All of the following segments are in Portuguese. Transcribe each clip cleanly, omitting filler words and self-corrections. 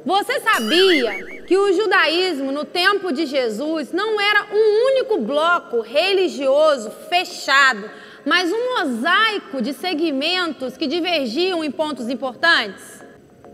Você sabia que o judaísmo no tempo de Jesus não era um único bloco religioso fechado, mas um mosaico de segmentos que divergiam em pontos importantes?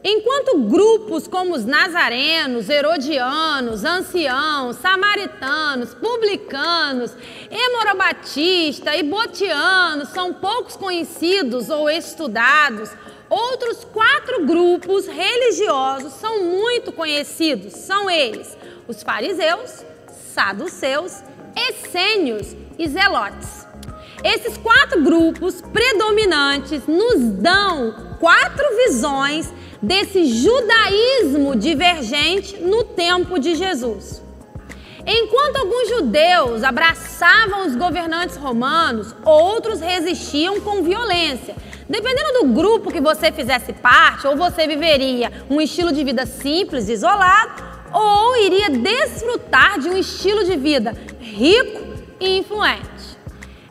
Enquanto grupos como os nazarenos, herodianos, anciãos, samaritanos, publicanos, hemorobatista e botianos são poucos conhecidos ou estudados, outros 4 grupos religiosos são muito conhecidos. São eles: os fariseus, saduceus, essênios e zelotes. Esses 4 grupos predominantes nos dão 4 visões desse judaísmo divergente no tempo de Jesus. Enquanto alguns judeus abraçavam os governantes romanos, outros resistiam com violência. Dependendo do grupo que você fizesse parte, ou você viveria um estilo de vida simples, isolado, ou iria desfrutar de um estilo de vida rico e influente.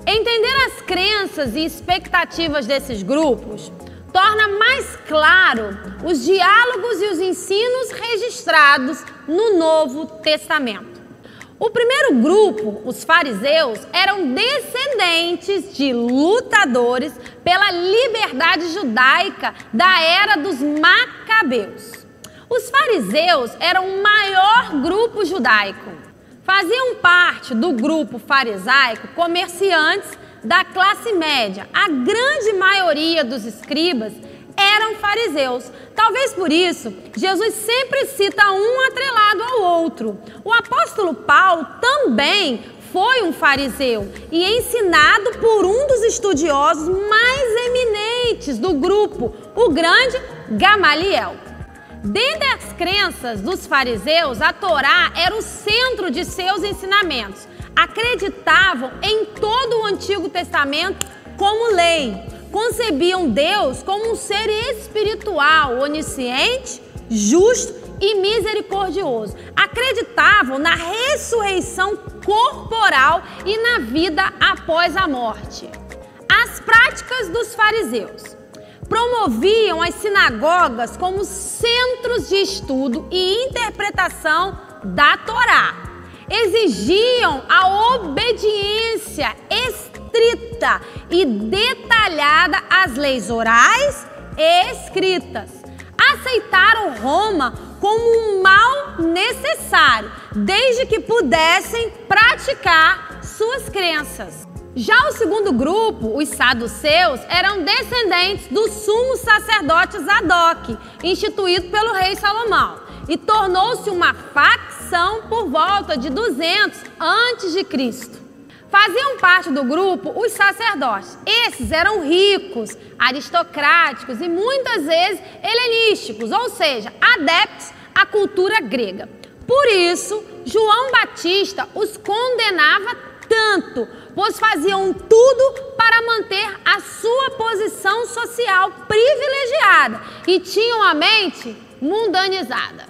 Entender as crenças e expectativas desses grupos torna mais claro os diálogos e os ensinos registrados no Novo Testamento. O primeiro grupo, os fariseus, eram descendentes de lutadores pela liberdade judaica da era dos Macabeus. Os fariseus eram o maior grupo judaico. Faziam parte do grupo farisaico comerciantes da classe média. A grande maioria dos escribas eram fariseus. Talvez por isso, Jesus sempre cita um atrelado ao outro. O apóstolo Paulo também foi um fariseu e ensinado por um dos estudiosos mais eminentes do grupo, o grande Gamaliel. Dentre as crenças dos fariseus, a Torá era o centro de seus ensinamentos. Acreditavam em todo o Antigo Testamento como lei. Concebiam Deus como um ser espiritual, onisciente, justo e misericordioso. Acreditavam na ressurreição corporal e na vida após a morte. As práticas dos fariseus promoviam as sinagogas como centros de estudo e interpretação da Torá. Exigiam a obediência estrita e detalhada às leis orais e escritas. Aceitaram Roma como um mal necessário, desde que pudessem praticar suas crenças. Já o segundo grupo, os saduceus, eram descendentes do sumo sacerdote Zadok, instituído pelo rei Salomão, e tornou-se uma facção por volta de 200 a.C. Faziam parte do grupo os sacerdotes. Esses eram ricos, aristocráticos e muitas vezes helenísticos, ou seja, adeptos à cultura grega. Por isso, João Batista os condenava tanto, pois faziam tudo para manter a sua posição social privilegiada e tinham a mente mundanizada.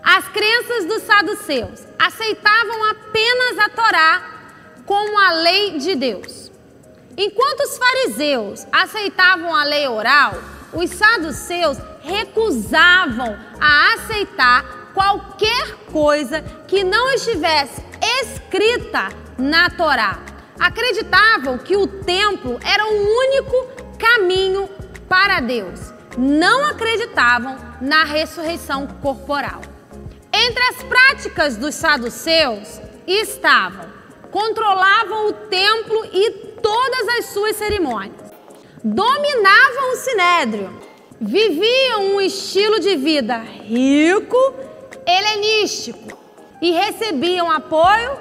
As crenças dos saduceus aceitavam apenas a Torá como a lei de Deus. Enquanto os fariseus aceitavam a lei oral, os saduceus recusavam a aceitar qualquer coisa que não estivesse escrita na Torá. Acreditavam que o templo era o único caminho para Deus. Não acreditavam na ressurreição corporal. Entre as práticas dos saduceus controlavam o templo e todas as suas cerimônias. Dominavam o sinédrio. Viviam um estilo de vida rico, helenístico e recebiam apoio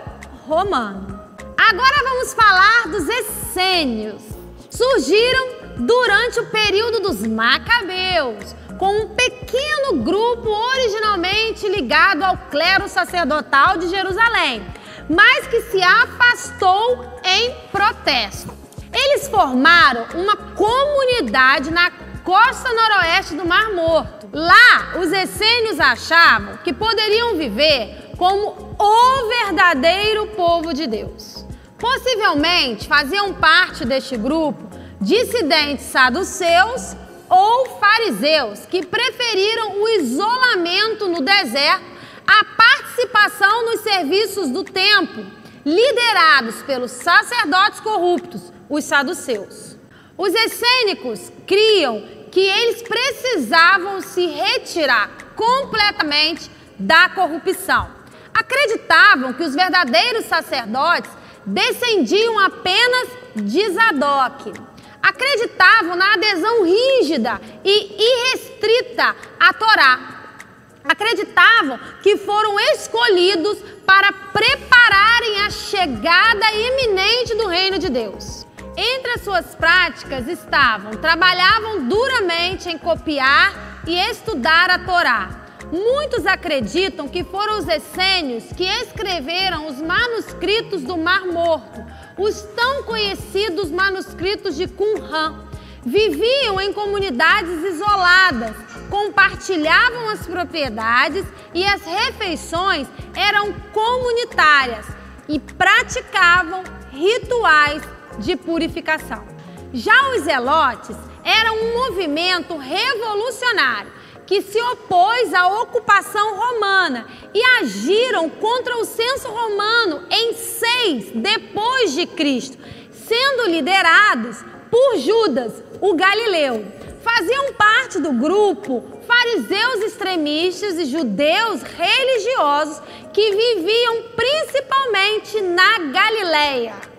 romano. Agora vamos falar dos essênios. Surgiram durante o período dos Macabeus, com um pequeno grupo originalmente ligado ao clero sacerdotal de Jerusalém, mas que se afastou em protesto. Eles formaram uma comunidade na costa noroeste do Mar Morto. Lá, os essênios achavam que poderiam viver como o verdadeiro povo de Deus. Possivelmente faziam parte deste grupo dissidentes saduceus ou fariseus, que preferiram o isolamento no deserto à participação nos serviços do templo, liderados pelos sacerdotes corruptos, os saduceus. Os essênicos criam que eles precisavam se retirar completamente da corrupção. Acreditavam que os verdadeiros sacerdotes descendiam apenas de Zadok. Acreditavam na adesão rígida e irrestrita à Torá. Acreditavam que foram escolhidos para prepararem a chegada iminente do reino de Deus. Entre as suas práticas trabalhavam duramente em copiar e estudar a Torá. Muitos acreditam que foram os essênios que escreveram os manuscritos do Mar Morto, os tão conhecidos manuscritos de Qumran. Viviam em comunidades isoladas, compartilhavam as propriedades e as refeições eram comunitárias e praticavam rituais de purificação. Já os zelotes eram um movimento revolucionário que se opôs à ocupação romana e agiram contra o censo romano em 6 depois de Cristo, sendo liderados por Judas, o Galileu. Faziam parte do grupo fariseus extremistas e judeus religiosos que viviam principalmente na Galileia.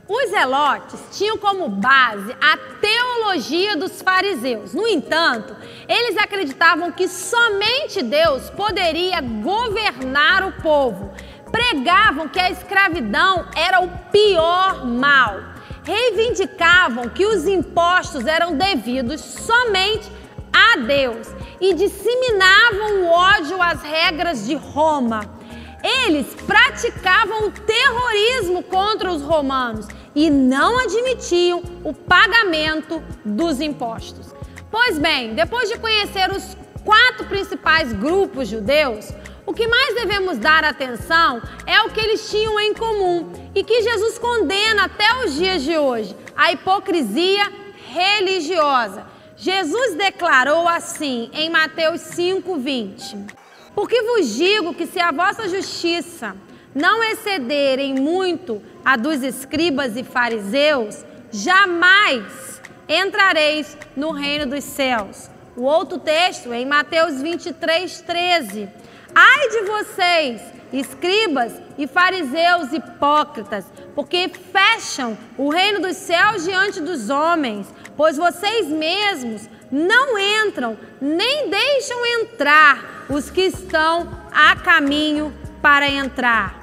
Os zelotes tinham como base a teologia dos fariseus. No entanto, eles acreditavam que somente Deus poderia governar o povo. Pregavam que a escravidão era o pior mal. Reivindicavam que os impostos eram devidos somente a Deus e disseminavam o ódio às regras de Roma. Eles praticavam o terrorismo contra os romanos e não admitiam o pagamento dos impostos. Pois bem, depois de conhecer os 4 principais grupos judeus, o que mais devemos dar atenção é o que eles tinham em comum e que Jesus condena até os dias de hoje: a hipocrisia religiosa. Jesus declarou assim em Mateus 5:20: porque vos digo que se a vossa justiça não excederem muito a dos escribas e fariseus, jamais entrareis no reino dos céus. O outro texto é em Mateus 23:13. Ai de vocês, escribas e fariseus hipócritas, porque fecham o reino dos céus diante dos homens, pois vocês mesmos não entram, nem deixam entrar os que estão a caminho para entrar.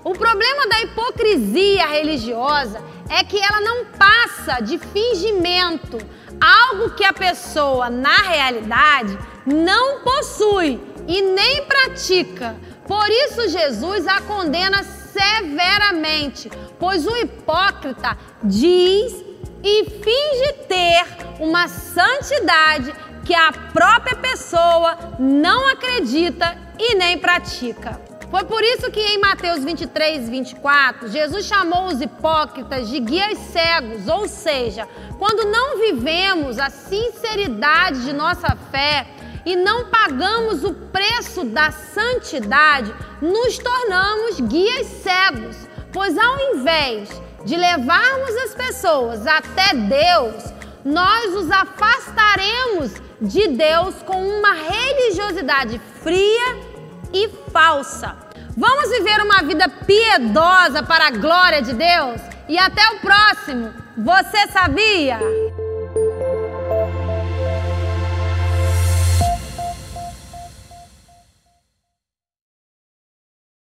O problema da hipocrisia religiosa é que ela não passa de fingimento, algo que a pessoa, na realidade, não possui e nem pratica. Por isso Jesus a condena severamente, pois o hipócrita diz e finge ter uma santidade que a própria pessoa não acredita e nem pratica. Foi por isso que em Mateus 23:24, Jesus chamou os hipócritas de guias cegos, ou seja, quando não vivemos a sinceridade de nossa fé e não pagamos o preço da santidade, nos tornamos guias cegos, pois ao invés de levarmos as pessoas até Deus, nós os afastaremos de Deus com uma religiosidade fria e falsa. Vamos viver uma vida piedosa para a glória de Deus? E até o próximo. Você sabia?